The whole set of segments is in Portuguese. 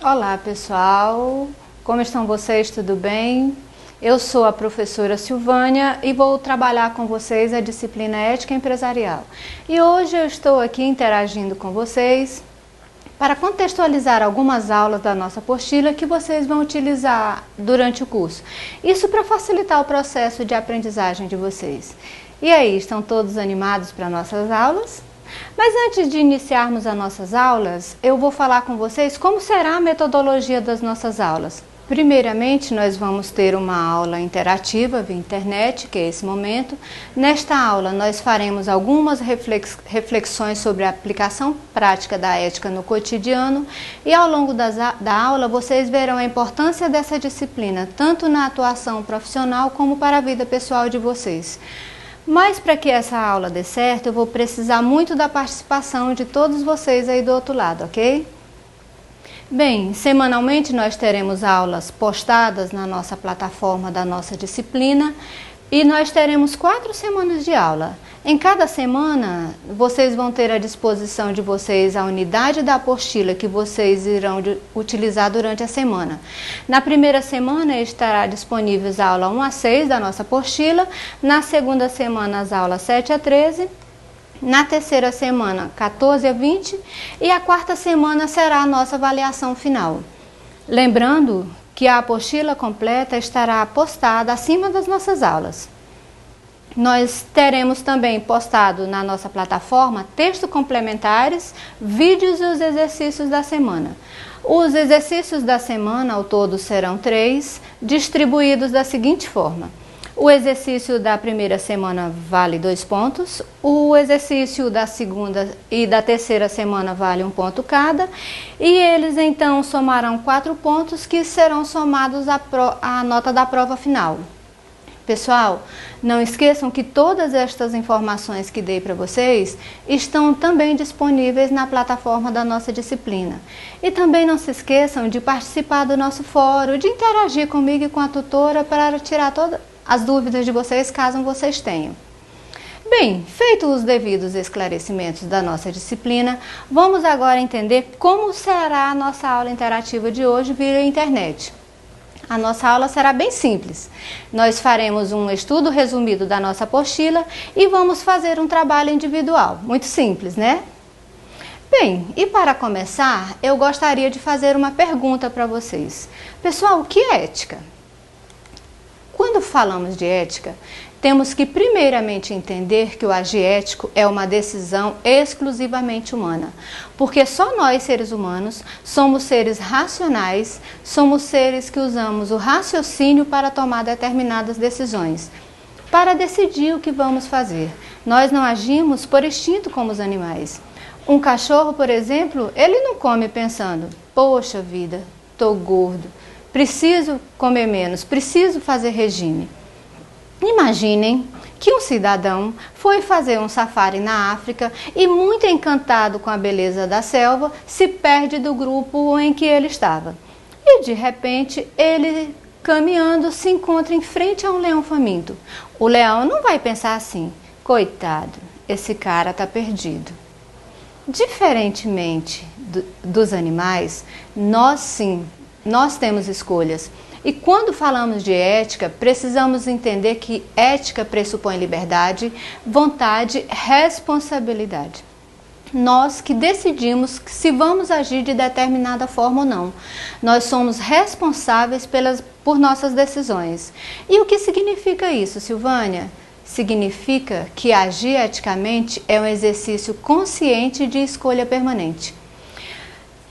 Olá pessoal, como estão vocês? Tudo bem? Eu sou a professora Silvânia e vou trabalhar com vocês a disciplina Ética Empresarial. E hoje eu estou aqui interagindo com vocês para contextualizar algumas aulas da nossa apostila que vocês vão utilizar durante o curso. Isso para facilitar o processo de aprendizagem de vocês. E aí, estão todos animados para nossas aulas? Mas antes de iniciarmos as nossas aulas, eu vou falar com vocês como será a metodologia das nossas aulas. Primeiramente, nós vamos ter uma aula interativa via internet, que é esse momento. Nesta aula, nós faremos algumas reflexões sobre a aplicação prática da ética no cotidiano e ao longo da aula vocês verão a importância dessa disciplina, tanto na atuação profissional como para a vida pessoal de vocês. Mas para que essa aula dê certo, eu vou precisar muito da participação de todos vocês aí do outro lado, ok? Bem, semanalmente nós teremos aulas postadas na nossa plataforma da nossa disciplina e nós teremos 4 semanas de aula. Em cada semana, vocês vão ter à disposição de vocês a unidade da apostila que vocês irão utilizar durante a semana. Na primeira semana estará disponíveis a aula 1 a 6 da nossa apostila, na segunda semana as aulas 7 a 13, na terceira semana 14 a 20 e a quarta semana será a nossa avaliação final. Lembrando que a apostila completa estará postada acima das nossas aulas. Nós teremos também postado na nossa plataforma textos complementares, vídeos e os exercícios da semana. Os exercícios da semana, ao todo, serão 3, distribuídos da seguinte forma. O exercício da primeira semana vale 2 pontos, o exercício da segunda e da terceira semana vale 1 ponto cada, e eles então somarão 4 pontos que serão somados à nota da prova final. Pessoal, não esqueçam que todas estas informações que dei para vocês estão também disponíveis na plataforma da nossa disciplina. E também não se esqueçam de participar do nosso fórum, de interagir comigo e com a tutora para tirar todas as dúvidas de vocês, caso vocês tenham. Bem, feitos os devidos esclarecimentos da nossa disciplina, vamos agora entender como será a nossa aula interativa de hoje via internet. A nossa aula será bem simples. Nós faremos um estudo resumido da nossa apostila e vamos fazer um trabalho individual. Muito simples, né? Bem, e para começar, eu gostaria de fazer uma pergunta para vocês. Pessoal, o que é ética? Quando falamos de ética, temos que primeiramente entender que o agir ético é uma decisão exclusivamente humana, porque só nós, seres humanos, somos seres racionais, somos seres que usamos o raciocínio para tomar determinadas decisões, para decidir o que vamos fazer. Nós não agimos por instinto como os animais. Um cachorro, por exemplo, ele não come pensando, poxa vida, estou gordo, preciso comer menos, preciso fazer regime. Imaginem que um cidadão foi fazer um safari na África e, muito encantado com a beleza da selva, se perde do grupo em que ele estava. E de repente, ele, caminhando, se encontra em frente a um leão faminto. O leão não vai pensar assim, coitado, esse cara está perdido. Diferentemente dos animais, nós temos escolhas. E quando falamos de ética, precisamos entender que ética pressupõe liberdade, vontade, responsabilidade. Nós que decidimos se vamos agir de determinada forma ou não. Nós somos responsáveis por nossas decisões. E o que significa isso, Silvânia? Significa que agir eticamente é um exercício consciente de escolha permanente.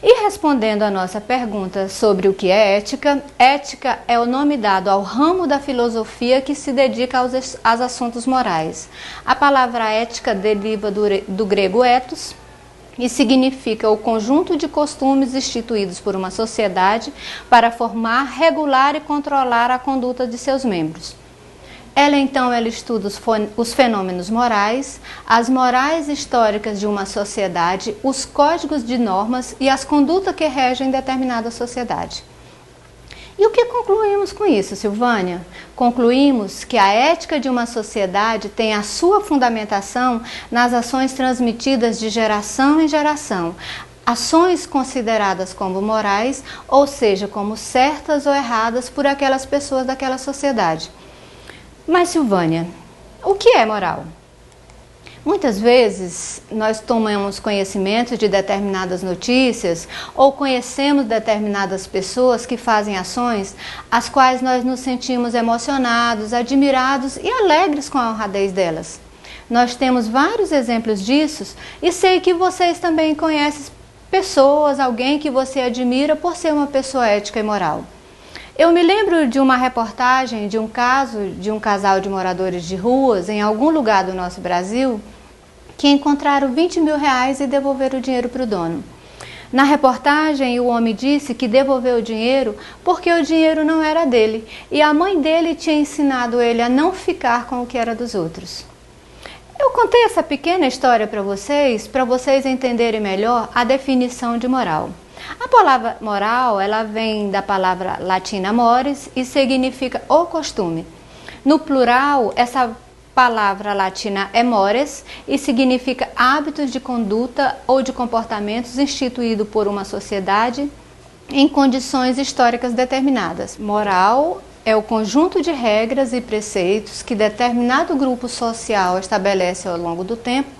E respondendo à nossa pergunta sobre o que é ética, ética é o nome dado ao ramo da filosofia que se dedica aos assuntos morais. A palavra ética deriva do grego ethos e significa o conjunto de costumes instituídos por uma sociedade para formar, regular e controlar a conduta de seus membros. Ela estuda os fenômenos morais, as morais históricas de uma sociedade, os códigos de normas e as condutas que regem determinada sociedade. E o que concluímos com isso, Silvânia? Concluímos que a ética de uma sociedade tem a sua fundamentação nas ações transmitidas de geração em geração, ações consideradas como morais, ou seja, como certas ou erradas por aquelas pessoas daquela sociedade. Mas, Silvânia, o que é moral? Muitas vezes nós tomamos conhecimento de determinadas notícias ou conhecemos determinadas pessoas que fazem ações as quais nós nos sentimos emocionados, admirados e alegres com a honradez delas. Nós temos vários exemplos disso e sei que vocês também conhecem pessoas, alguém que você admira por ser uma pessoa ética e moral. Eu me lembro de uma reportagem de um caso de um casal de moradores de ruas em algum lugar do nosso Brasil que encontraram 20 mil reais e devolveram o dinheiro para o dono. Na reportagem, o homem disse que devolveu o dinheiro porque o dinheiro não era dele e a mãe dele tinha ensinado ele a não ficar com o que era dos outros. Eu contei essa pequena história para vocês entenderem melhor a definição de moral. A palavra moral, ela vem da palavra latina mores e significa o costume. No plural, essa palavra latina é mores e significa hábitos de conduta ou de comportamentos instituídos por uma sociedade em condições históricas determinadas. Moral é o conjunto de regras e preceitos que determinado grupo social estabelece ao longo do tempo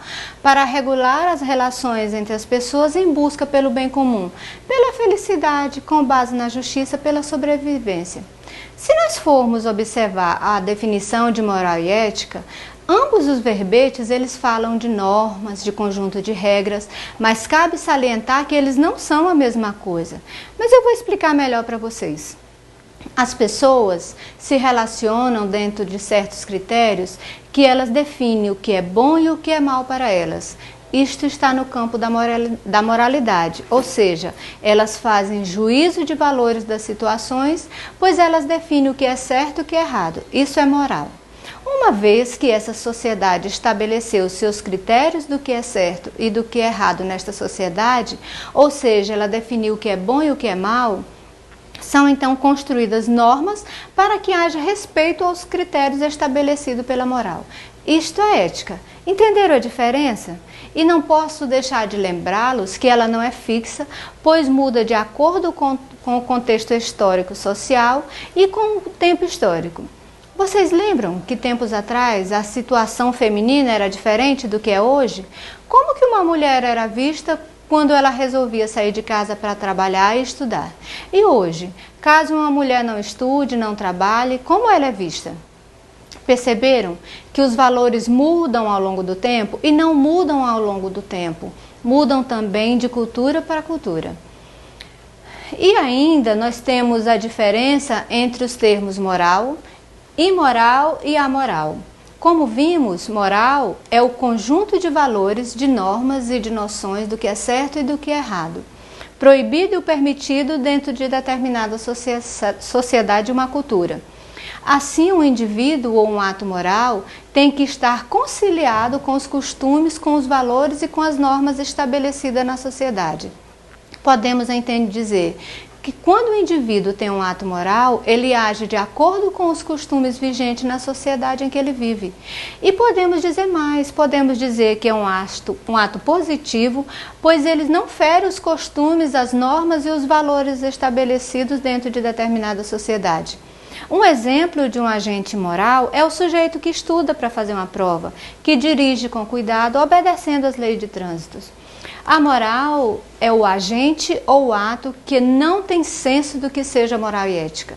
para regular as relações entre as pessoas em busca pelo bem comum, pela felicidade, com base na justiça, pela sobrevivência. Se nós formos observar a definição de moral e ética, ambos os verbetes eles falam de normas, de conjunto de regras, mas cabe salientar que eles não são a mesma coisa. Mas eu vou explicar melhor para vocês. As pessoas se relacionam dentro de certos critérios que elas definem o que é bom e o que é mal para elas. Isto está no campo da moralidade, ou seja, elas fazem juízo de valores das situações, pois elas definem o que é certo e o que é errado. Isso é moral. Uma vez que essa sociedade estabeleceu seus critérios do que é certo e do que é errado nesta sociedade, ou seja, ela definiu o que é bom e o que é mal, são então construídas normas para que haja respeito aos critérios estabelecidos pela moral. Isto é ética. Entenderam a diferença? E não posso deixar de lembrá-los que ela não é fixa, pois muda de acordo com o contexto histórico-social e com o tempo histórico. Vocês lembram que tempos atrás a situação feminina era diferente do que é hoje? Como que uma mulher era vista quando ela resolvia sair de casa para trabalhar e estudar? E hoje, caso uma mulher não estude, não trabalhe, como ela é vista? Perceberam que os valores mudam ao longo do tempo e não mudam ao longo do tempo, mudam também de cultura para cultura. E ainda nós temos a diferença entre os termos moral, imoral e amoral. Como vimos, moral é o conjunto de valores, de normas e de noções do que é certo e do que é errado, proibido e permitido dentro de determinada sociedade ou uma cultura. Assim, um indivíduo ou um ato moral tem que estar conciliado com os costumes, com os valores e com as normas estabelecidas na sociedade. Podemos então dizer que quando o indivíduo tem um ato moral, ele age de acordo com os costumes vigentes na sociedade em que ele vive. E podemos dizer mais, podemos dizer que é um ato positivo, pois ele não fere os costumes, as normas e os valores estabelecidos dentro de determinada sociedade. Um exemplo de um agente moral é o sujeito que estuda para fazer uma prova, que dirige com cuidado, obedecendo às leis de trânsito. A moral é o agente ou o ato que não tem senso do que seja moral e ética.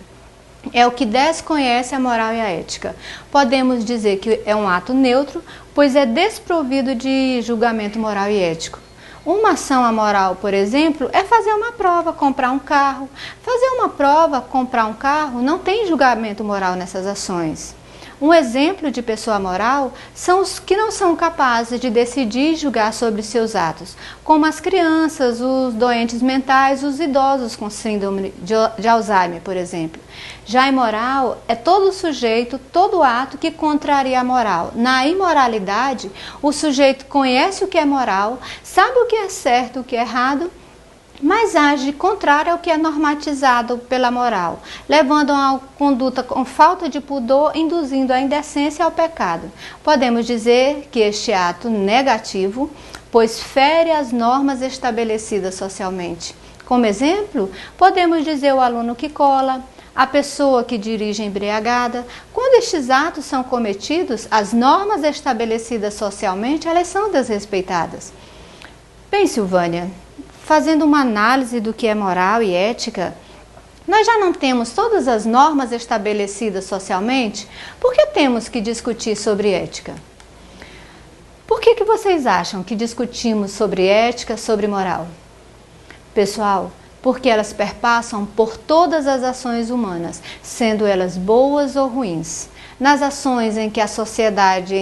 É o que desconhece a moral e a ética. Podemos dizer que é um ato neutro, pois é desprovido de julgamento moral e ético. Uma ação amoral, por exemplo, é fazer uma prova, comprar um carro. Fazer uma prova, comprar um carro, não tem julgamento moral nessas ações. Um exemplo de pessoa moral são os que não são capazes de decidir e julgar sobre seus atos, como as crianças, os doentes mentais, os idosos com síndrome de Alzheimer, por exemplo. Já imoral é todo sujeito, todo ato que contraria a moral. Na imoralidade, o sujeito conhece o que é moral, sabe o que é certo e o que é errado, mas age contrário ao que é normatizado pela moral, levando a uma conduta com falta de pudor, induzindo a indecência ao pecado. Podemos dizer que este ato negativo pois fere as normas estabelecidas socialmente. Como exemplo, podemos dizer o aluno que cola, a pessoa que dirige embriagada. Quando estes atos são cometidos, as normas estabelecidas socialmente, elas são desrespeitadas. Bem, Silvânia, fazendo uma análise do que é moral e ética, nós já não temos todas as normas estabelecidas socialmente? Por que temos que discutir sobre ética? Por que vocês acham que discutimos sobre ética, sobre moral? Pessoal, porque elas perpassam por todas as ações humanas, sendo elas boas ou ruins. Nas ações em que a sociedade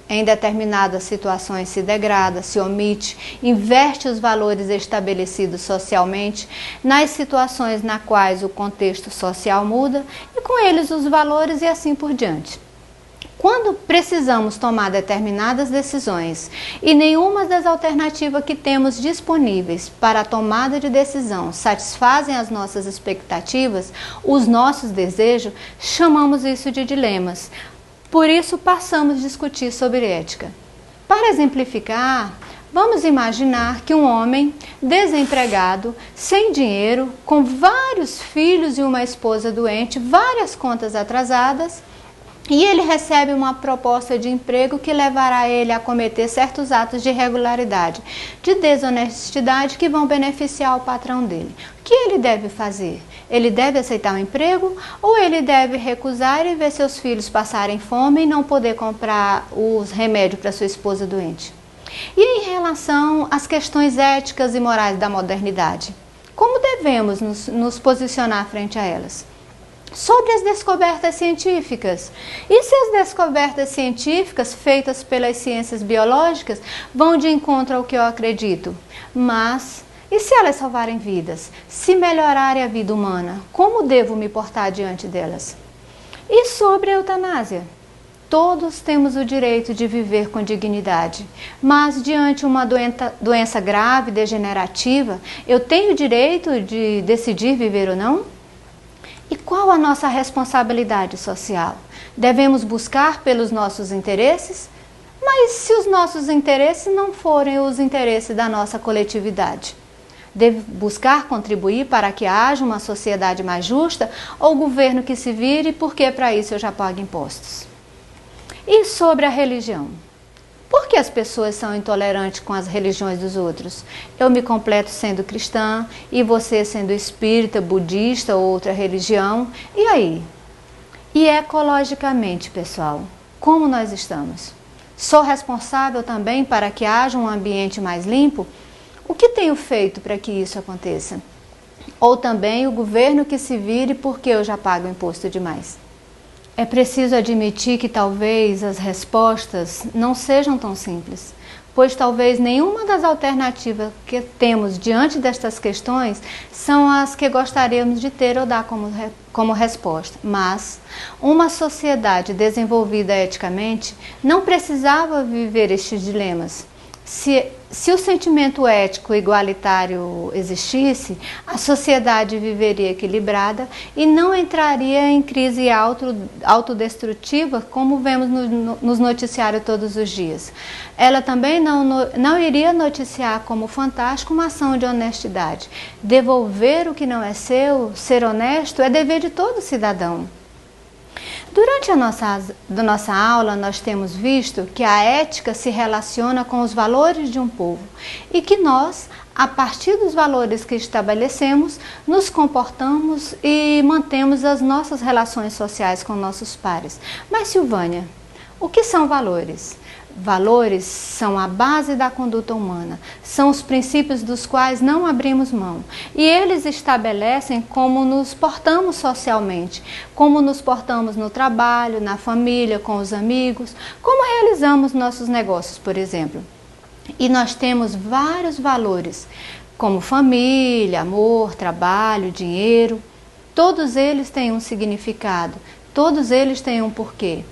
em determinadas situações se degrada, se omite, inverte os valores estabelecidos socialmente, nas situações nas quais o contexto social muda e com eles os valores e assim por diante. Quando precisamos tomar determinadas decisões e nenhuma das alternativas que temos disponíveis para a tomada de decisão satisfazem as nossas expectativas, os nossos desejos, chamamos isso de dilemas. Por isso passamos a discutir sobre ética. Para exemplificar, vamos imaginar que um homem desempregado, sem dinheiro, com vários filhos e uma esposa doente, várias contas atrasadas, e ele recebe uma proposta de emprego que levará ele a cometer certos atos de irregularidade, de desonestidade que vão beneficiar o patrão dele. O que ele deve fazer? Ele deve aceitar o emprego ou ele deve recusar e ver seus filhos passarem fome e não poder comprar os remédios para sua esposa doente? E em relação às questões éticas e morais da modernidade, como devemos nos posicionar frente a elas? Sobre as descobertas científicas. E se as descobertas científicas feitas pelas ciências biológicas vão de encontro ao que eu acredito? Mas, e se elas salvarem vidas? Se melhorarem a vida humana, como devo me portar diante delas? E sobre a eutanásia? Todos temos o direito de viver com dignidade, mas diante de uma doença grave, degenerativa, eu tenho o direito de decidir viver ou não? E qual a nossa responsabilidade social? Devemos buscar pelos nossos interesses? Mas se os nossos interesses não forem os interesses da nossa coletividade? Devo buscar contribuir para que haja uma sociedade mais justa ou o governo que se vire porque para isso eu já pago impostos? E sobre a religião? Por que as pessoas são intolerantes com as religiões dos outros? Eu me completo sendo cristã e você sendo espírita, budista ou outra religião. E aí? E ecologicamente, pessoal, como nós estamos? Sou responsável também para que haja um ambiente mais limpo? O que tenho feito para que isso aconteça? Ou também o governo que se vire porque eu já pago imposto demais? É preciso admitir que talvez as respostas não sejam tão simples, pois talvez nenhuma das alternativas que temos diante destas questões são as que gostaríamos de ter ou dar como resposta. Mas uma sociedade desenvolvida eticamente não precisava viver estes dilemas. Se o sentimento ético igualitário existisse, a sociedade viveria equilibrada e não entraria em crise autodestrutiva, como vemos nos noticiários todos os dias. Ela também não iria noticiar como fantástico uma ação de honestidade. Devolver o que não é seu, ser honesto, é dever de todo cidadão. Durante a nossa aula, nós temos visto que a ética se relaciona com os valores de um povo e que nós, a partir dos valores que estabelecemos, nos comportamos e mantemos as nossas relações sociais com nossos pares. Mas, Silvânia, o que são valores? Valores são a base da conduta humana, são os princípios dos quais não abrimos mão. E eles estabelecem como nos portamos socialmente, como nos portamos no trabalho, na família, com os amigos, como realizamos nossos negócios, por exemplo. E nós temos vários valores, como família, amor, trabalho, dinheiro. Todos eles têm um significado, todos eles têm um porquê.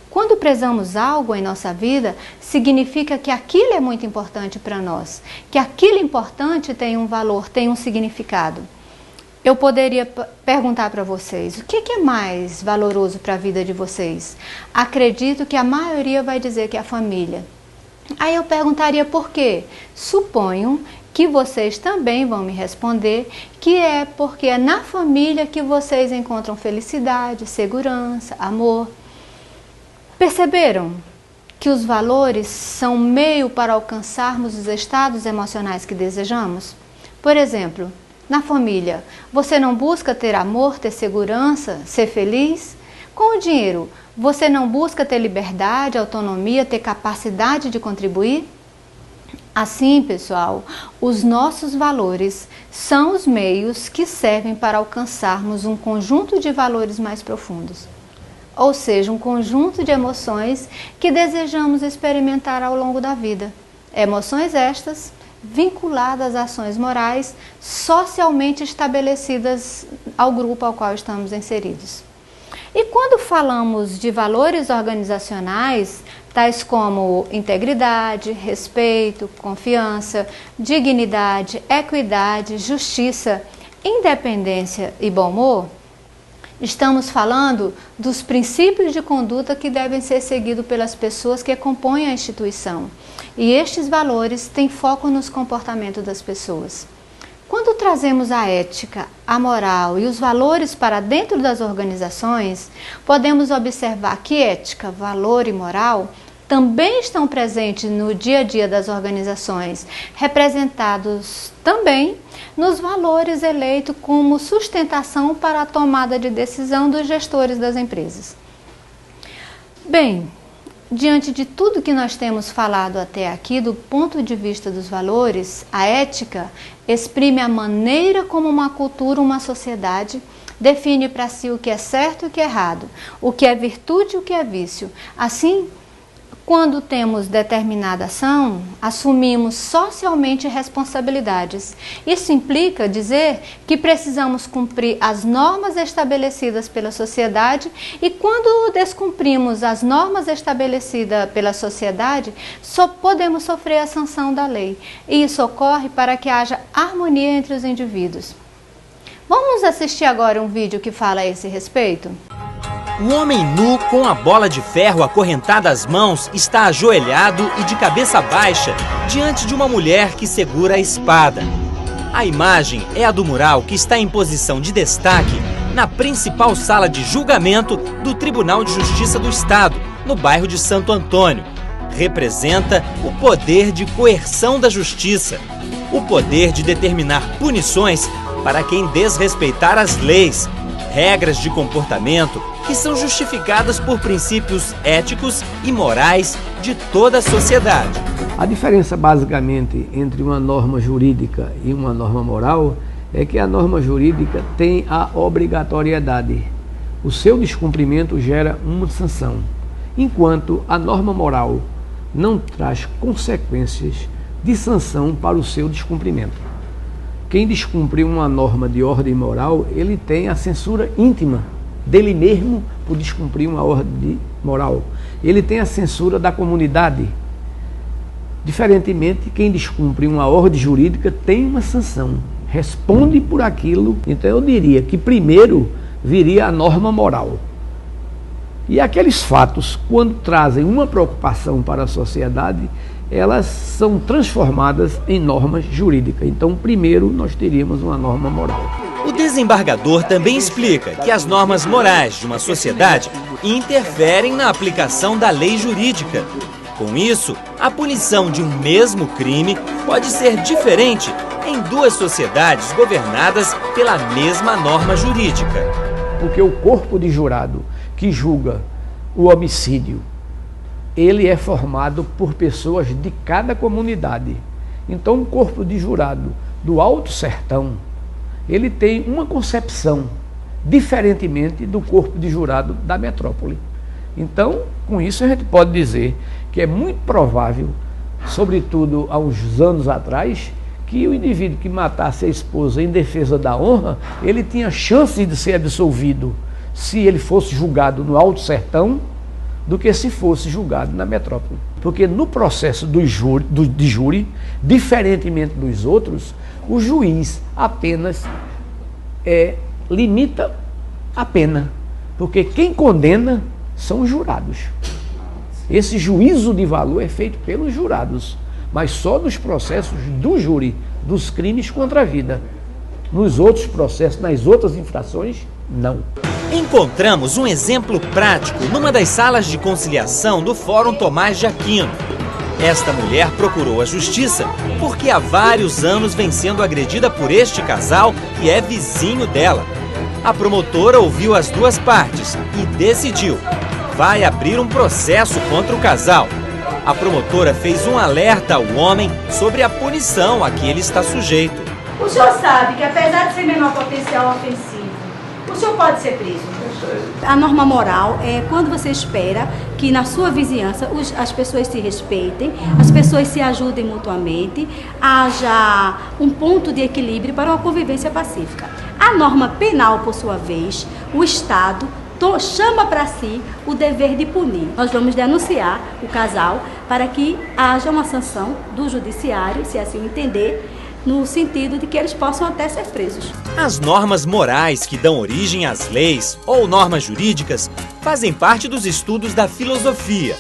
Quando prezamos algo em nossa vida, significa que aquilo é muito importante para nós, que aquilo importante tem um valor, tem um significado. Eu poderia perguntar para vocês, o que é mais valoroso para a vida de vocês? Acredito que a maioria vai dizer que é a família. Aí eu perguntaria por quê? Suponho que vocês também vão me responder que é porque é na família que vocês encontram felicidade, segurança, amor. Perceberam que os valores são meio para alcançarmos os estados emocionais que desejamos? Por exemplo, na família, você não busca ter amor, ter segurança, ser feliz? Com o dinheiro, você não busca ter liberdade, autonomia, ter capacidade de contribuir? Assim, pessoal, os nossos valores são os meios que servem para alcançarmos um conjunto de valores mais profundos. Ou seja, um conjunto de emoções que desejamos experimentar ao longo da vida. Emoções estas vinculadas a ações morais socialmente estabelecidas ao grupo ao qual estamos inseridos. E quando falamos de valores organizacionais, tais como integridade, respeito, confiança, dignidade, equidade, justiça, independência e bom humor, estamos falando dos princípios de conduta que devem ser seguidos pelas pessoas que compõem a instituição. E estes valores têm foco nos comportamentos das pessoas. Quando trazemos a ética, a moral e os valores para dentro das organizações, podemos observar que ética, valor e moral também estão presentes no dia a dia das organizações, representados também nos valores eleitos como sustentação para a tomada de decisão dos gestores das empresas. Bem, diante de tudo que nós temos falado até aqui, do ponto de vista dos valores, a ética exprime a maneira como uma cultura, uma sociedade, define para si o que é certo e o que é errado, o que é virtude e o que é vício. Assim, quando temos determinada ação, assumimos socialmente responsabilidades. Isso implica dizer que precisamos cumprir as normas estabelecidas pela sociedade e quando descumprimos as normas estabelecidas pela sociedade, só podemos sofrer a sanção da lei. E isso ocorre para que haja harmonia entre os indivíduos. Vamos assistir agora um vídeo que fala a esse respeito? Um homem nu com a bola de ferro acorrentada às mãos está ajoelhado e de cabeça baixa diante de uma mulher que segura a espada. A imagem é a do mural que está em posição de destaque na principal sala de julgamento do Tribunal de Justiça do Estado, no bairro de Santo Antônio. Representa o poder de coerção da justiça, o poder de determinar punições para quem desrespeitar as leis, regras de comportamento que são justificadas por princípios éticos e morais de toda a sociedade. A diferença basicamente entre uma norma jurídica e uma norma moral é que a norma jurídica tem a obrigatoriedade. O seu descumprimento gera uma sanção, enquanto a norma moral não traz consequências de sanção para o seu descumprimento. Quem descumprir uma norma de ordem moral, ele tem a censura íntima dele mesmo por descumprir uma ordem moral. Ele tem a censura da comunidade. Diferentemente, quem descumpre uma ordem jurídica tem uma sanção, responde por aquilo. Então eu diria que primeiro viria a norma moral. E aqueles fatos, quando trazem uma preocupação para a sociedade, elas são transformadas em normas jurídicas. Então, primeiro, nós teríamos uma norma moral. O desembargador também explica que as normas morais de uma sociedade interferem na aplicação da lei jurídica. Com isso, a punição de um mesmo crime pode ser diferente em duas sociedades governadas pela mesma norma jurídica. Porque o corpo de jurado que julga o homicídio, ele é formado por pessoas de cada comunidade. Então, o corpo de jurado do Alto Sertão, ele tem uma concepção diferentemente do corpo de jurado da metrópole. Então, com isso a gente pode dizer que é muito provável, sobretudo há uns anos atrás, que o indivíduo que matasse a esposa em defesa da honra, ele tinha chance de ser absolvido se ele fosse julgado no Alto Sertão do que se fosse julgado na metrópole. Porque no processo de júri, diferentemente dos outros, o juiz apenas limita a pena, porque quem condena são os jurados. Esse juízo de valor é feito pelos jurados, mas só nos processos do júri, dos crimes contra a vida. Nos outros processos, nas outras infrações, não. Encontramos um exemplo prático numa das salas de conciliação do Fórum Tomás de Aquino. Esta mulher procurou a justiça porque há vários anos vem sendo agredida por este casal que é vizinho dela. A promotora ouviu as duas partes e decidiu. Vai abrir um processo contra o casal. A promotora fez um alerta ao homem sobre a punição a que ele está sujeito. O senhor sabe que, apesar de ser menor potencial ofensivo, o senhor pode ser preso? A norma moral é quando você espera que na sua vizinhança as pessoas se respeitem, as pessoas se ajudem mutuamente, haja um ponto de equilíbrio para uma convivência pacífica. A norma penal, por sua vez, o Estado chama para si o dever de punir. Nós vamos denunciar o casal para que haja uma sanção do judiciário, se assim entender, no sentido de que eles possam até ser presos. As normas morais que dão origem às leis ou normas jurídicas fazem parte dos estudos da filosofia.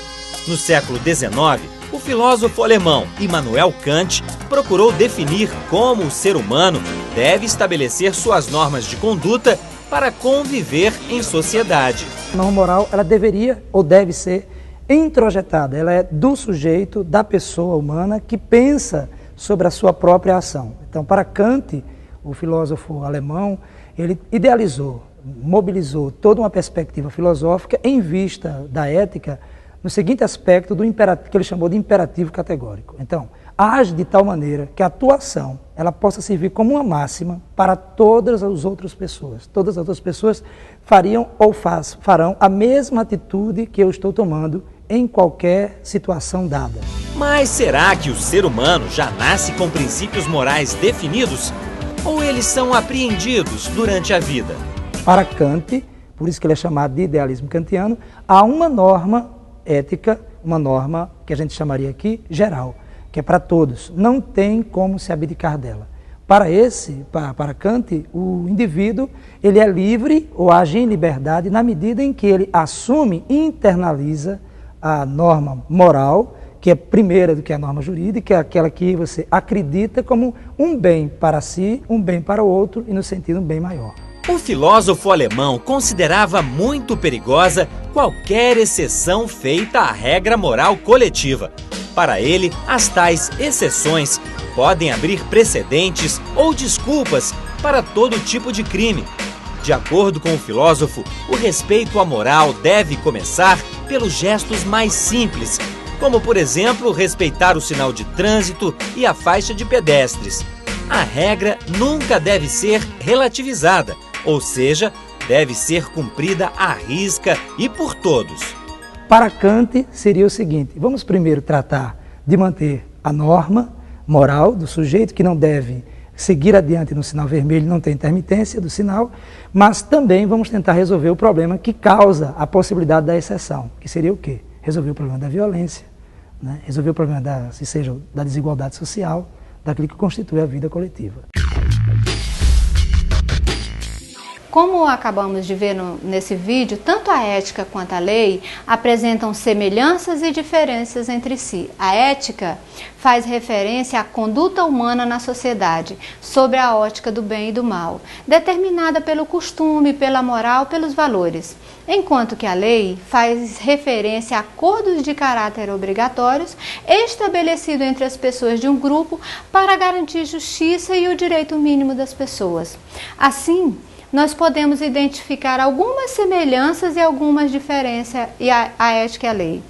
No século XIX, o filósofo alemão Immanuel Kant procurou definir como o ser humano deve estabelecer suas normas de conduta para conviver em sociedade. A norma moral, ela deveria ou deve ser introjetada, ela é do sujeito, da pessoa humana que pensa sobre a sua própria ação. Então, para Kant, o filósofo alemão, ele idealizou, mobilizou toda uma perspectiva filosófica em vista da ética no seguinte aspecto do imperativo, que ele chamou de imperativo categórico. Então, age de tal maneira que a tua ação ela possa servir como uma máxima para todas as outras pessoas. Todas as outras pessoas fariam ou farão a mesma atitude que eu estou tomando em qualquer situação dada. Mas será que o ser humano já nasce com princípios morais definidos? Ou eles são apreendidos durante a vida? Para Kant, por isso que ele é chamado de idealismo kantiano, há uma norma ética, uma norma que a gente chamaria aqui geral, que é para todos, não tem como se abdicar dela. Para Kant, o indivíduo ele é livre ou age em liberdade na medida em que ele assume e internaliza a norma moral, que é primeira do que a norma jurídica, que é aquela que você acredita como um bem para si, um bem para o outro e no sentido um bem maior. O filósofo alemão considerava muito perigosa qualquer exceção feita à regra moral coletiva. Para ele, as tais exceções podem abrir precedentes ou desculpas para todo tipo de crime. De acordo com o filósofo, o respeito à moral deve começar pelos gestos mais simples, como, por exemplo, respeitar o sinal de trânsito e a faixa de pedestres. A regra nunca deve ser relativizada, ou seja, deve ser cumprida à risca e por todos. Para Kant seria o seguinte: vamos primeiro tratar de manter a norma moral do sujeito, que não deve seguir adiante no sinal vermelho, não tem intermitência do sinal, mas também vamos tentar resolver o problema que causa a possibilidade da exceção, que seria o quê? Resolver o problema da violência, né? Resolver o problema da desigualdade social, daquilo que constitui a vida coletiva. Como acabamos de ver nesse vídeo, tanto a ética quanto a lei apresentam semelhanças e diferenças entre si. A ética faz referência à conduta humana na sociedade, sobre a ótica do bem e do mal, determinada pelo costume, pela moral, pelos valores. Enquanto que a lei faz referência a acordos de caráter obrigatórios estabelecidos entre as pessoas de um grupo para garantir justiça e o direito mínimo das pessoas. Assim, nós podemos identificar algumas semelhanças e algumas diferenças entre a ética e a lei.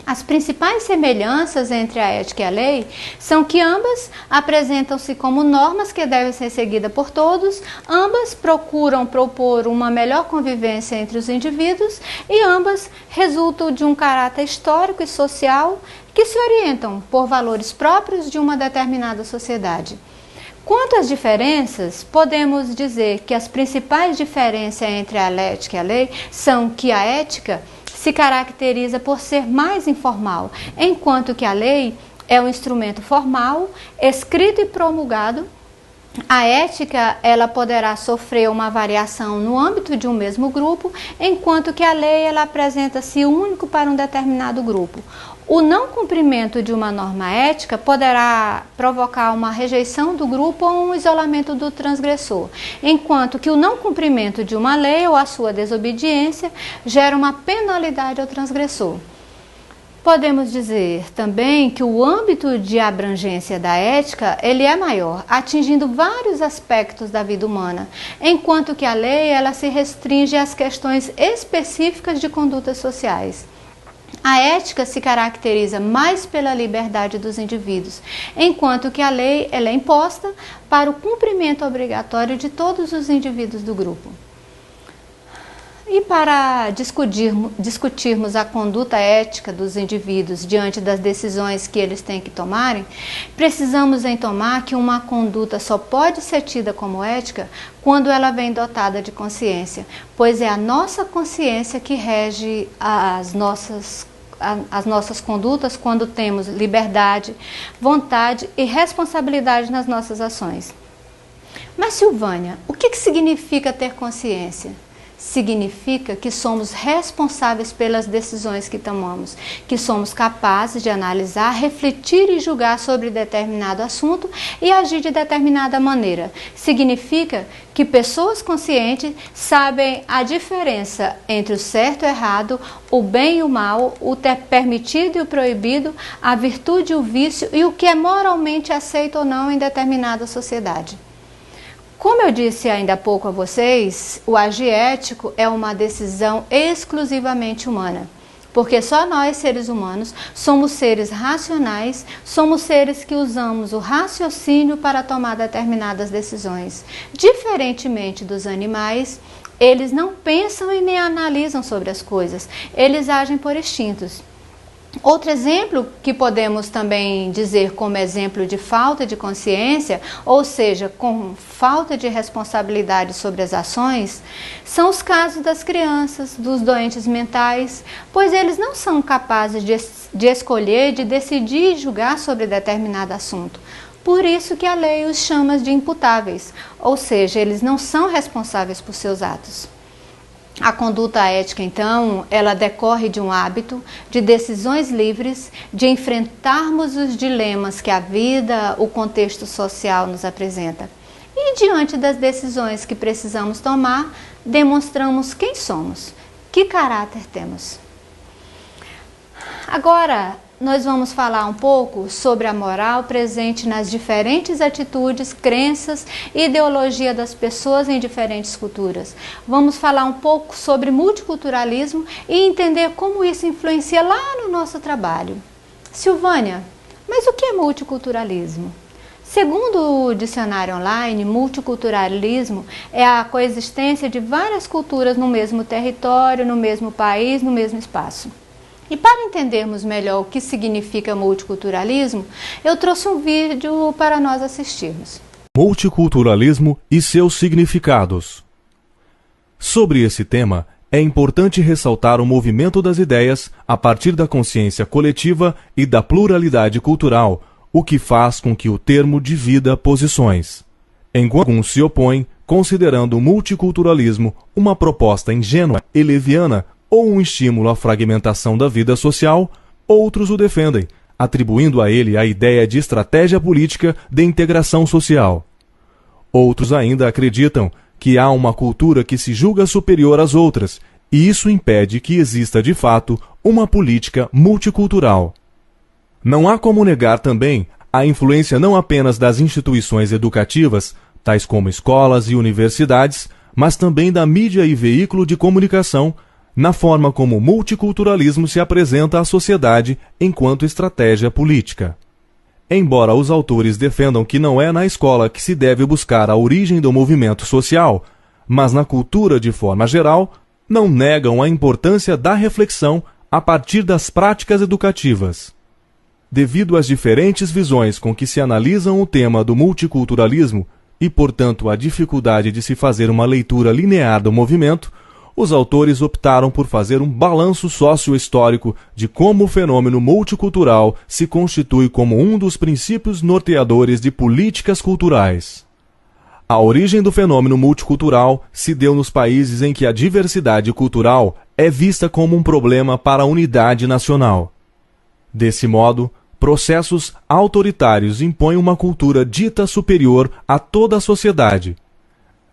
As principais semelhanças entre a ética e a lei são que ambas apresentam-se como normas que devem ser seguidas por todos, ambas procuram propor uma melhor convivência entre os indivíduos e ambas resultam de um caráter histórico e social que se orientam por valores próprios de uma determinada sociedade. Quanto às diferenças, podemos dizer que as principais diferenças entre a ética e a lei são que a ética se caracteriza por ser mais informal, enquanto que a lei é um instrumento formal, escrito e promulgado, A ética, ela poderá sofrer uma variação no âmbito de um mesmo grupo, enquanto que a lei, ela apresenta-se único para um determinado grupo. O não cumprimento de uma norma ética poderá provocar uma rejeição do grupo ou um isolamento do transgressor, enquanto que o não cumprimento de uma lei ou a sua desobediência gera uma penalidade ao transgressor. Podemos dizer também que o âmbito de abrangência da ética, ele é maior, atingindo vários aspectos da vida humana, enquanto que a lei, ela se restringe às questões específicas de condutas sociais. A ética se caracteriza mais pela liberdade dos indivíduos, enquanto que a lei, ela é imposta para o cumprimento obrigatório de todos os indivíduos do grupo. E para discutirmos a conduta ética dos indivíduos diante das decisões que eles têm que tomarem, precisamos entomar que uma conduta só pode ser tida como ética quando ela vem dotada de consciência, pois é a nossa consciência que rege as nossas condutas quando temos liberdade, vontade e responsabilidade nas nossas ações. Mas, Silvânia, o que significa ter consciência? Significa que somos responsáveis pelas decisões que tomamos, que somos capazes de analisar, refletir e julgar sobre determinado assunto e agir de determinada maneira. Significa que pessoas conscientes sabem a diferença entre o certo e o errado, o bem e o mal, o permitido e o proibido, a virtude e o vício e o que é moralmente aceito ou não em determinada sociedade. Como eu disse ainda há pouco a vocês, o agir ético é uma decisão exclusivamente humana, porque só nós, seres humanos, somos seres racionais, somos seres que usamos o raciocínio para tomar determinadas decisões. Diferentemente dos animais, eles não pensam e nem analisam sobre as coisas, eles agem por instintos. Outro exemplo que podemos também dizer como exemplo de falta de consciência, ou seja, com falta de responsabilidade sobre as ações, são os casos das crianças, dos doentes mentais, pois eles não são capazes de escolher, de decidir e julgar sobre determinado assunto. Por isso que a lei os chama de imputáveis, ou seja, eles não são responsáveis por seus atos. A conduta ética, então, ela decorre de um hábito, de decisões livres, de enfrentarmos os dilemas que a vida, o contexto social nos apresenta. E diante das decisões que precisamos tomar, demonstramos quem somos, que caráter temos. Agora, nós vamos falar um pouco sobre a moral presente nas diferentes atitudes, crenças e ideologia das pessoas em diferentes culturas. Vamos falar um pouco sobre multiculturalismo e entender como isso influencia lá no nosso trabalho. Silvânia, mas o que é multiculturalismo? Segundo o dicionário online, multiculturalismo é a coexistência de várias culturas no mesmo território, no mesmo país, no mesmo espaço. E para entendermos melhor o que significa multiculturalismo, eu trouxe um vídeo para nós assistirmos. Multiculturalismo e seus significados. Sobre esse tema, é importante ressaltar o movimento das ideias a partir da consciência coletiva e da pluralidade cultural, o que faz com que o termo divida posições. Enquanto alguns se opõem, considerando o multiculturalismo uma proposta ingênua e leviana, ou um estímulo à fragmentação da vida social, outros o defendem, atribuindo a ele a ideia de estratégia política de integração social. Outros ainda acreditam que há uma cultura que se julga superior às outras, e isso impede que exista de fato uma política multicultural. Não há como negar também a influência não apenas das instituições educativas, tais como escolas e universidades, mas também da mídia e veículo de comunicação, na forma como o multiculturalismo se apresenta à sociedade enquanto estratégia política. Embora os autores defendam que não é na escola que se deve buscar a origem do movimento social, mas na cultura de forma geral, não negam a importância da reflexão a partir das práticas educativas. Devido às diferentes visões com que se analisam o tema do multiculturalismo e, portanto, à dificuldade de se fazer uma leitura linear do movimento, os autores optaram por fazer um balanço sócio-histórico de como o fenômeno multicultural se constitui como um dos princípios norteadores de políticas culturais. A origem do fenômeno multicultural se deu nos países em que a diversidade cultural é vista como um problema para a unidade nacional. Desse modo, processos autoritários impõem uma cultura dita superior a toda a sociedade.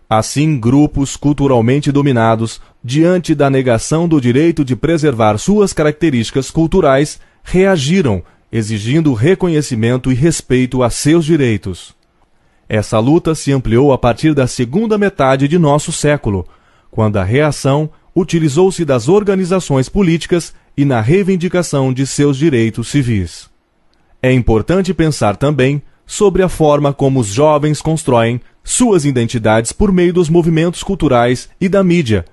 Assim, grupos culturalmente dominados, diante da negação do direito de preservar suas características culturais, reagiram, exigindo reconhecimento e respeito a seus direitos. Essa luta se ampliou a partir da segunda metade de nosso século, quando a reação utilizou-se das organizações políticas e na reivindicação de seus direitos civis. É importante pensar também sobre a forma como os jovens constroem suas identidades por meio dos movimentos culturais e da mídia,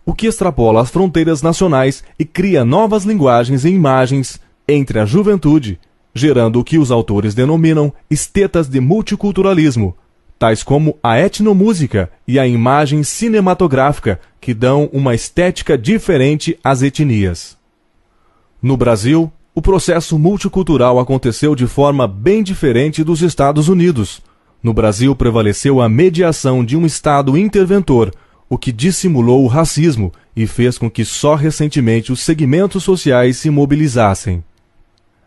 o que extrapola as fronteiras nacionais e cria novas linguagens e imagens entre a juventude, gerando o que os autores denominam estetas de multiculturalismo, tais como a etnomúsica e a imagem cinematográfica, que dão uma estética diferente às etnias. No Brasil, o processo multicultural aconteceu de forma bem diferente dos Estados Unidos. No Brasil prevaleceu a mediação de um Estado interventor, o que dissimulou o racismo e fez com que só recentemente os segmentos sociais se mobilizassem.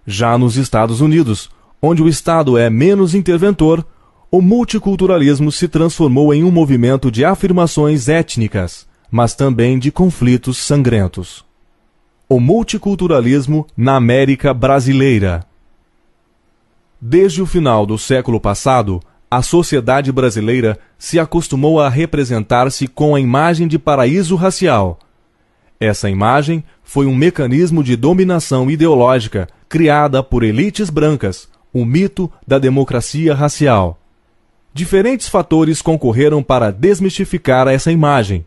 Já nos Estados Unidos, onde o Estado é menos interventor, o multiculturalismo se transformou em um movimento de afirmações étnicas, mas também de conflitos sangrentos. O multiculturalismo na América brasileira. Desde o final do século passado, a sociedade brasileira se acostumou a representar-se com a imagem de paraíso racial. Essa imagem foi um mecanismo de dominação ideológica criada por elites brancas, o mito da democracia racial. Diferentes fatores concorreram para desmistificar essa imagem.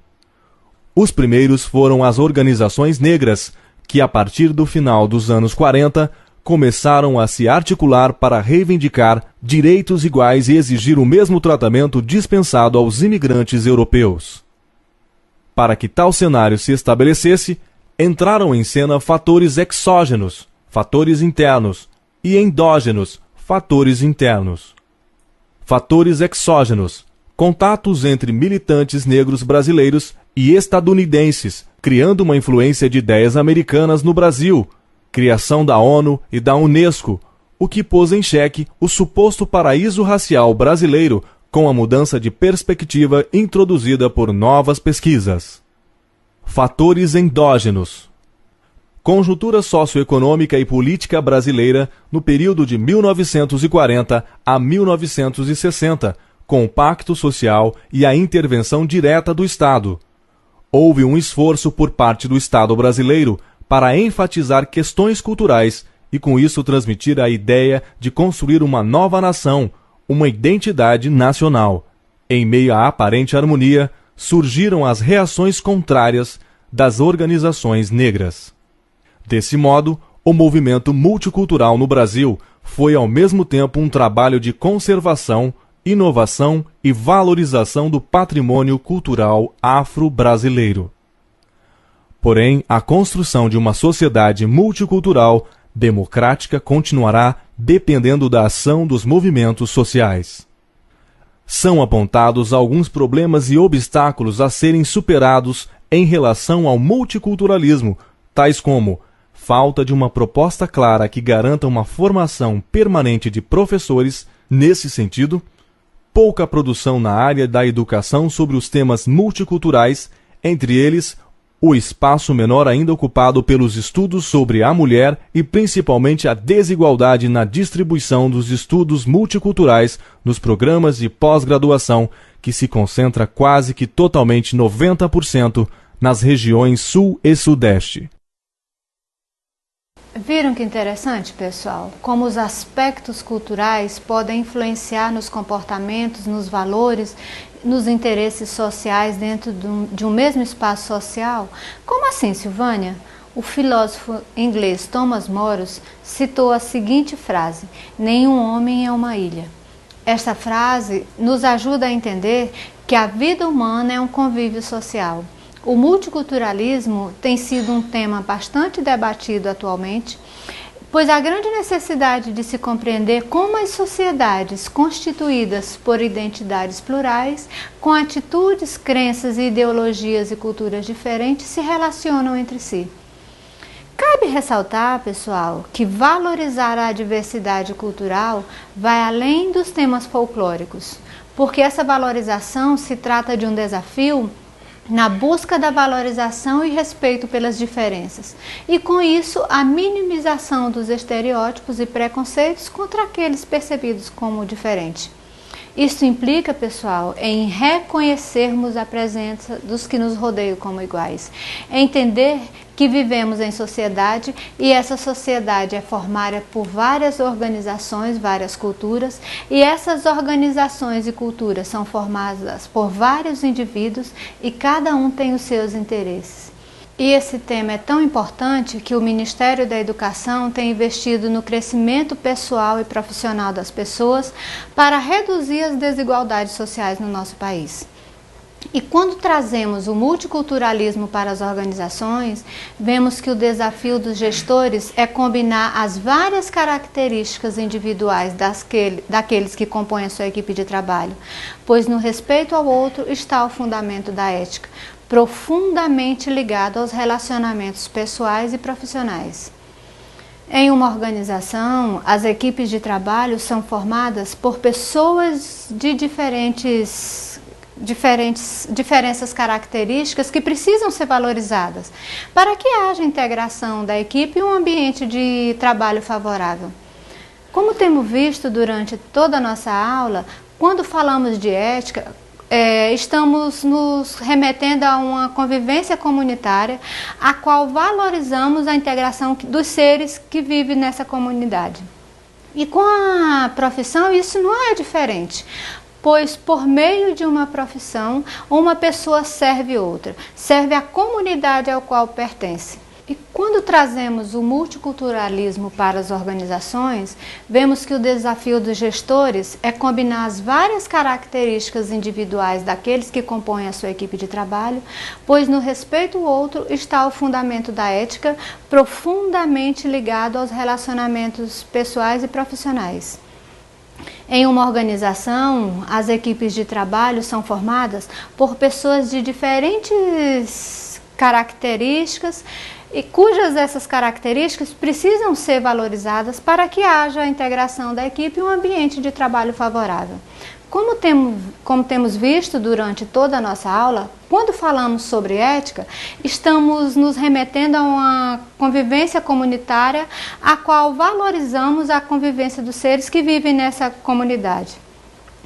Os primeiros foram as organizações negras, que a partir do final dos anos 40 começaram a se articular para reivindicar direitos iguais e exigir o mesmo tratamento dispensado aos imigrantes europeus. Para que tal cenário se estabelecesse, entraram em cena fatores exógenos, fatores internos, e endógenos, fatores internos. Fatores exógenos, contatos entre militantes negros brasileiros e estadunidenses, criando uma influência de ideias americanas no Brasil, criação da ONU e da Unesco, o que pôs em xeque o suposto paraíso racial brasileiro com a mudança de perspectiva introduzida por novas pesquisas. Fatores endógenos. Conjuntura socioeconômica e política brasileira no período de 1940 a 1960, com o Pacto Social e a intervenção direta do Estado. Houve um esforço por parte do Estado brasileiro para enfatizar questões culturais e com isso transmitir a ideia de construir uma nova nação, uma identidade nacional. Em meio à aparente harmonia, surgiram as reações contrárias das organizações negras. Desse modo, o movimento multicultural no Brasil foi ao mesmo tempo um trabalho de conservação, inovação e valorização do patrimônio cultural afro-brasileiro. Porém, a construção de uma sociedade multicultural democrática continuará dependendo da ação dos movimentos sociais. São apontados alguns problemas e obstáculos a serem superados em relação ao multiculturalismo, tais como falta de uma proposta clara que garanta uma formação permanente de professores nesse sentido, pouca produção na área da educação sobre os temas multiculturais, entre eles o espaço menor ainda ocupado pelos estudos sobre a mulher e principalmente a desigualdade na distribuição dos estudos multiculturais nos programas de pós-graduação, que se concentra quase que totalmente 90% nas regiões Sul e Sudeste. Viram que interessante, pessoal? Como os aspectos culturais podem influenciar nos comportamentos, nos valores, nos interesses sociais dentro de um mesmo espaço social? Como assim, Silvânia? O filósofo inglês Thomas More citou a seguinte frase: "Nenhum homem é uma ilha". Esta frase nos ajuda a entender que a vida humana é um convívio social. O multiculturalismo tem sido um tema bastante debatido atualmente, pois a grande necessidade de se compreender como as sociedades constituídas por identidades plurais, com atitudes, crenças, ideologias e culturas diferentes, se relacionam entre si. Cabe ressaltar, pessoal, que valorizar a diversidade cultural vai além dos temas folclóricos, porque essa valorização se trata de um desafio na busca da valorização e respeito pelas diferenças, e com isso a minimização dos estereótipos e preconceitos contra aqueles percebidos como diferentes. Isso implica, pessoal, em reconhecermos a presença dos que nos rodeiam como iguais, entender que vivemos em sociedade e essa sociedade é formada por várias organizações, várias culturas, e essas organizações e culturas são formadas por vários indivíduos e cada um tem os seus interesses. E esse tema é tão importante que o Ministério da Educação tem investido no crescimento pessoal e profissional das pessoas para reduzir as desigualdades sociais no nosso país. E quando trazemos o multiculturalismo para as organizações, vemos que o desafio dos gestores é combinar as várias características individuais daqueles que compõem a sua equipe de trabalho, pois no respeito ao outro está o fundamento da ética, profundamente ligado aos relacionamentos pessoais e profissionais. Em uma organização, as equipes de trabalho são formadas por pessoas de diferenças características que precisam ser valorizadas para que haja integração da equipe e um ambiente de trabalho favorável. Como temos visto durante toda a nossa aula, quando falamos de ética, estamos nos remetendo a uma convivência comunitária, a qual valorizamos a integração dos seres que vivem nessa comunidade. E com a profissão isso não é diferente, pois por meio de uma profissão, uma pessoa serve outra, serve a comunidade ao qual pertence. E quando trazemos o multiculturalismo para as organizações, vemos que o desafio dos gestores é combinar as várias características individuais daqueles que compõem a sua equipe de trabalho, pois no respeito ao outro está o fundamento da ética, profundamente ligado aos relacionamentos pessoais e profissionais. Em uma organização, as equipes de trabalho são formadas por pessoas de diferentes características e cujas essas características precisam ser valorizadas para que haja a integração da equipe e um ambiente de trabalho favorável. Como temos visto durante toda a nossa aula, quando falamos sobre ética, estamos nos remetendo a uma convivência comunitária, a qual valorizamos a convivência dos seres que vivem nessa comunidade.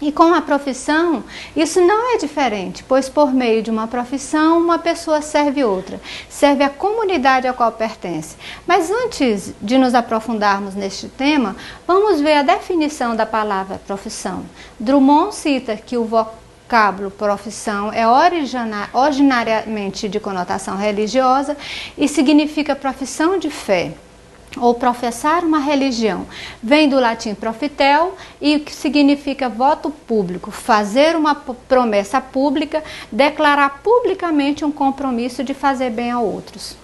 E com a profissão, isso não é diferente, pois por meio de uma profissão, uma pessoa serve outra, serve a comunidade a qual pertence. Mas antes de nos aprofundarmos neste tema, vamos ver a definição da palavra profissão. Drummond cita que o vocábulo profissão é originariamente de conotação religiosa e significa profissão de fé, ou professar uma religião. Vem do latim profitel e que significa voto público, fazer uma promessa pública, declarar publicamente um compromisso de fazer bem a outros.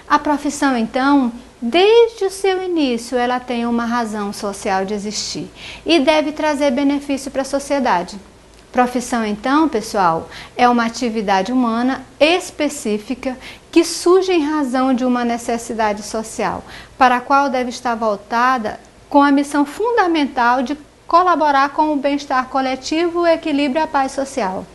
A profissão, então, desde o seu início, ela tem uma razão social de existir e deve trazer benefício para a sociedade. Profissão, então, pessoal, é uma atividade humana específica que surge em razão de uma necessidade social, para a qual deve estar voltada com a missão fundamental de colaborar com o bem-estar coletivo, o equilíbrio e a paz social.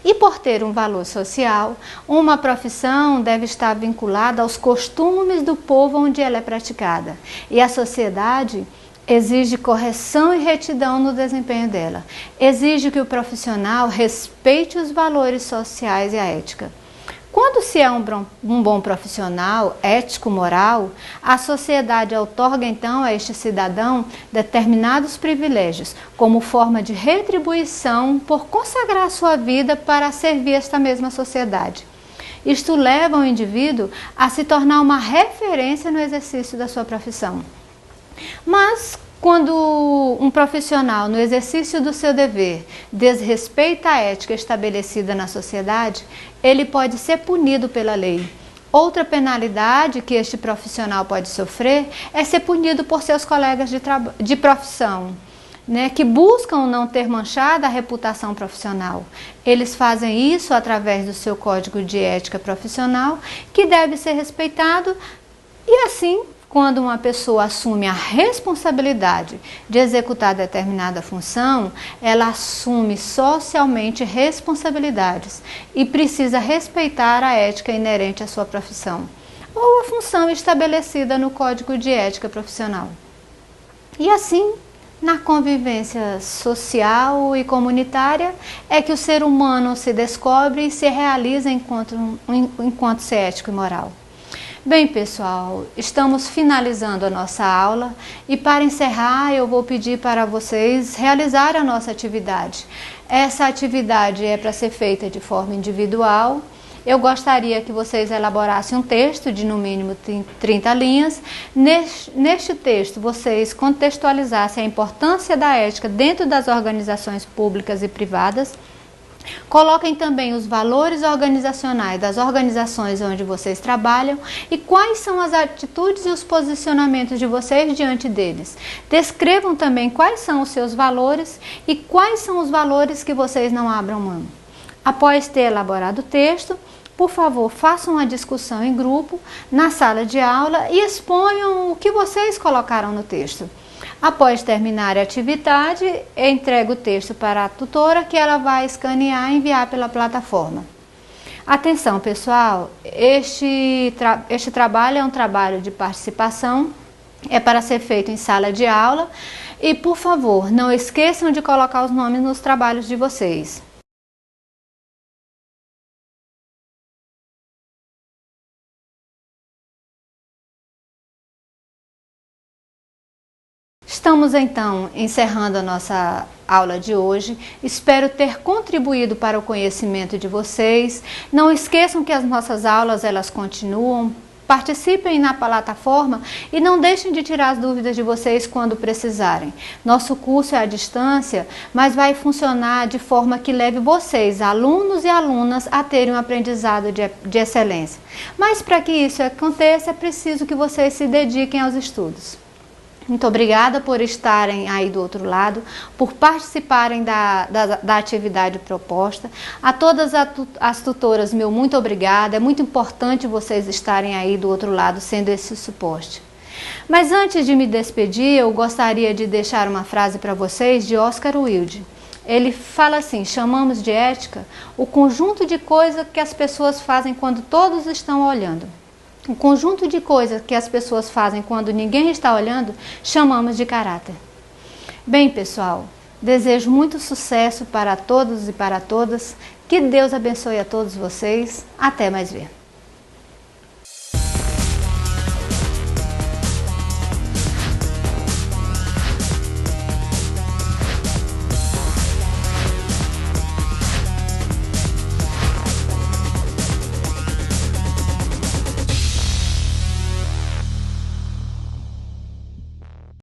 E por ter um valor social, uma profissão deve estar vinculada aos costumes do povo onde ela é praticada. E a sociedade exige correção e retidão no desempenho dela. Exige que o profissional respeite os valores sociais e a ética. Quando se é um bom profissional, ético, moral, a sociedade outorga então a este cidadão determinados privilégios, como forma de retribuição por consagrar sua vida para servir esta mesma sociedade. Isto leva o indivíduo a se tornar uma referência no exercício da sua profissão. Mas quando um profissional, no exercício do seu dever, desrespeita a ética estabelecida na sociedade, ele pode ser punido pela lei, Outra penalidade que este profissional pode sofrer é ser punido por seus colegas de profissão, né, que buscam não ter manchado a reputação profissional. Eles fazem isso através do seu código de ética profissional, que deve ser respeitado, e assim, quando uma pessoa assume a responsabilidade de executar determinada função, ela assume socialmente responsabilidades e precisa respeitar a ética inerente à sua profissão ou a função estabelecida no Código de Ética Profissional. E assim, na convivência social e comunitária, é que o ser humano se descobre e se realiza enquanto ser ético e moral. Bem, pessoal, estamos finalizando a nossa aula e para encerrar eu vou pedir para vocês realizar a nossa atividade. Essa atividade é para ser feita de forma individual. Eu gostaria que vocês elaborassem um texto de no mínimo 30 linhas. Neste texto, vocês contextualizassem a importância da ética dentro das organizações públicas e privadas. Coloquem também os valores organizacionais das organizações onde vocês trabalham e quais são as atitudes e os posicionamentos de vocês diante deles. Descrevam também quais são os seus valores e quais são os valores que vocês não abram mão. Após ter elaborado o texto, por favor, façam uma discussão em grupo na sala de aula e exponham o que vocês colocaram no texto. Após terminar a atividade, entrego o texto para a tutora, que ela vai escanear e enviar pela plataforma. Atenção, pessoal, este trabalho é um trabalho de participação, é para ser feito em sala de aula e, por favor, não esqueçam de colocar os nomes nos trabalhos de vocês. Estamos então encerrando a nossa aula de hoje. Espero ter contribuído para o conhecimento de vocês. Não esqueçam que as nossas aulas elas continuam. Participem na plataforma e não deixem de tirar as dúvidas de vocês quando precisarem. Nosso curso é à distância, mas vai funcionar de forma que leve vocês, alunos e alunas, a terem um aprendizado de excelência. Mas para que isso aconteça, é preciso que vocês se dediquem aos estudos. Muito obrigada por estarem aí do outro lado, por participarem da atividade proposta. A todas as tutoras, meu muito obrigada. É muito importante vocês estarem aí do outro lado, sendo esse suporte. Mas antes de me despedir, eu gostaria de deixar uma frase para vocês de Oscar Wilde. Ele fala assim: chamamos de ética o conjunto de coisas que as pessoas fazem quando todos estão olhando. O conjunto de coisas que as pessoas fazem quando ninguém está olhando, chamamos de caráter. Bem, pessoal, desejo muito sucesso para todos e para todas. Que Deus abençoe a todos vocês. Até mais ver.